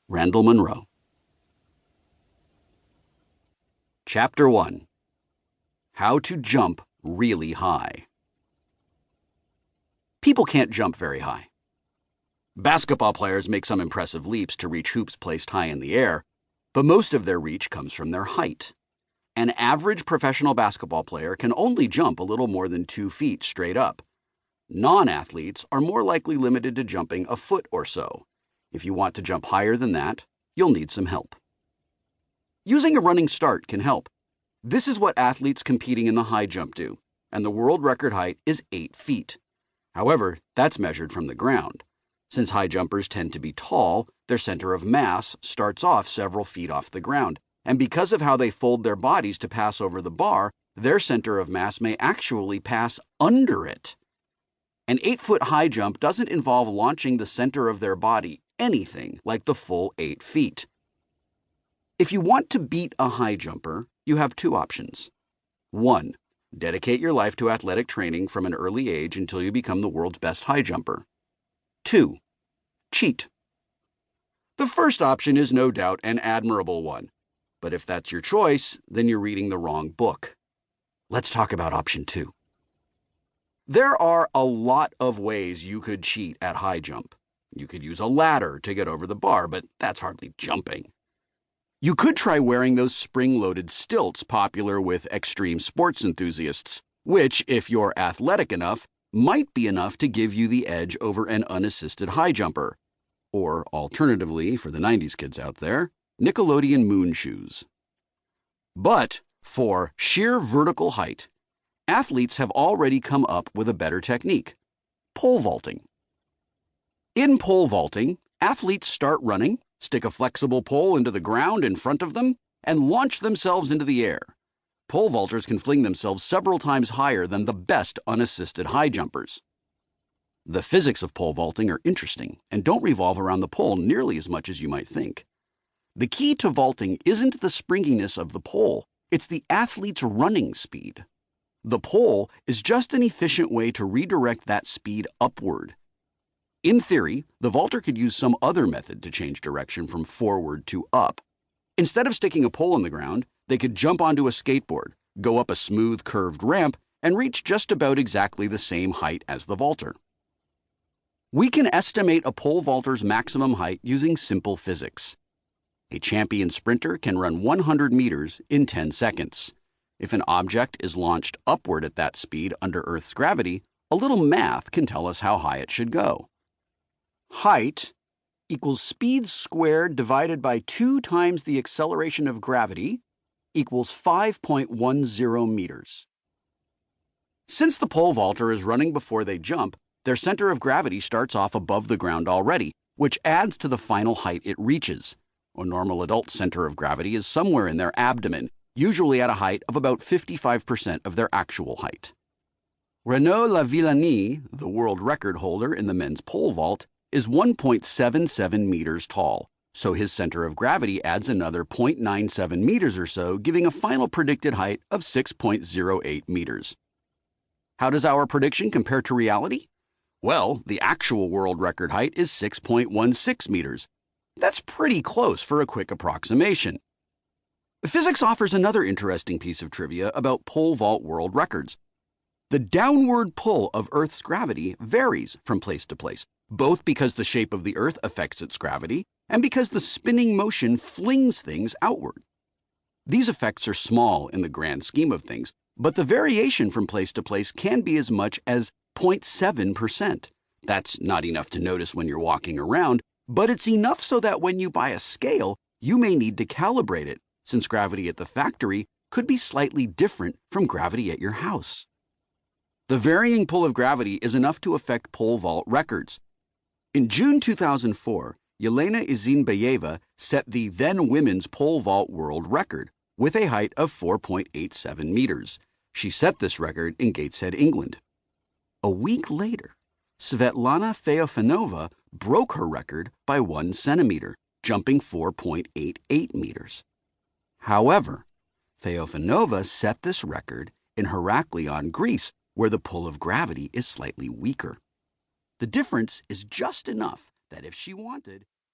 Randall Munroe. Chapter 1. How to Jump Really High. People can't jump very high. Basketball players make some impressive leaps to reach hoops placed high in the air, but most of their reach comes from their height. An average professional basketball player can only jump a little more than 2 feet straight up. Non-athletes are more likely limited to jumping a foot or so. If you want to jump higher than that, you'll need some help. Using a running start can help. This is what athletes competing in the high jump do, and the world record height is 8 feet. However, that's measured from the ground. Since high jumpers tend to be tall, their center of mass starts off several feet off the ground, and because of how they fold their bodies to pass over the bar, their center of mass may actually pass under it. An 8-foot high jump doesn't involve launching the center of their body anything like the full 8 feet. If you want to beat a high jumper, you have 2 options. 1. Dedicate your life to athletic training from an early age until you become the world's best high jumper. 2. Cheat. The first option is no doubt an admirable one, but if that's your choice, then you're reading the wrong book. Let's talk about option 2. There are a lot of ways you could cheat at high jump. You could use a ladder to get over the bar, but that's hardly jumping. You could try wearing those spring-loaded stilts popular with extreme sports enthusiasts, which, if you're athletic enough, might be enough to give you the edge over an unassisted high jumper. Or, alternatively, for the 90s kids out there, Nickelodeon moon shoes. But, for sheer vertical height, athletes have already come up with a better technique: pole vaulting. In pole vaulting, athletes start running, stick a flexible pole into the ground in front of them, and launch themselves into the air. Pole vaulters can fling themselves several times higher than the best unassisted high jumpers. The physics of pole vaulting are interesting and don't revolve around the pole nearly as much as you might think. The key to vaulting isn't the springiness of the pole, it's the athlete's running speed. The pole is just an efficient way to redirect that speed upward. In theory, the vaulter could use some other method to change direction from forward to up. Instead of sticking a pole in the ground, they could jump onto a skateboard, go up a smooth, curved ramp, and reach just about exactly the same height as the vaulter. We can estimate a pole vaulter's maximum height using simple physics. A champion sprinter can run 100 meters in 10 seconds. If an object is launched upward at that speed under Earth's gravity, a little math can tell us how high it should go. Height equals speed squared divided by 2 times the acceleration of gravity equals 5.10 meters. Since the pole vaulter is running before they jump, their center of gravity starts off above the ground already, which adds to the final height it reaches. A normal adult center of gravity is somewhere in their abdomen, usually at a height of about 55% of their actual height. Renaud Lavillenie, the world record holder in the men's pole vault, is 1.77 meters tall, so his center of gravity adds another 0.97 meters or so, giving a final predicted height of 6.08 meters. How does our prediction compare to reality? Well, the actual world record height is 6.16 meters. That's pretty close for a quick approximation. Physics offers another interesting piece of trivia about pole vault world records. The downward pull of Earth's gravity varies from place to place, both because the shape of the Earth affects its gravity and because the spinning motion flings things outward. These effects are small in the grand scheme of things, but the variation from place to place can be as much as 0.7%. That's not enough to notice when you're walking around, but it's enough so that when you buy a scale, you may need to calibrate it, since gravity at the factory could be slightly different from gravity at your house. The varying pull of gravity is enough to affect pole vault records. In June 2004, Yelena Izinbayeva set the then women's pole vault world record with a height of 4.87 meters. She set this record in Gateshead, England. A week later, Svetlana Feofanova broke her record by 1 centimeter, jumping 4.88 meters. However, Feofanova set this record in Heraklion, Greece, where the pull of gravity is slightly weaker. The difference is just enough that if she wanted,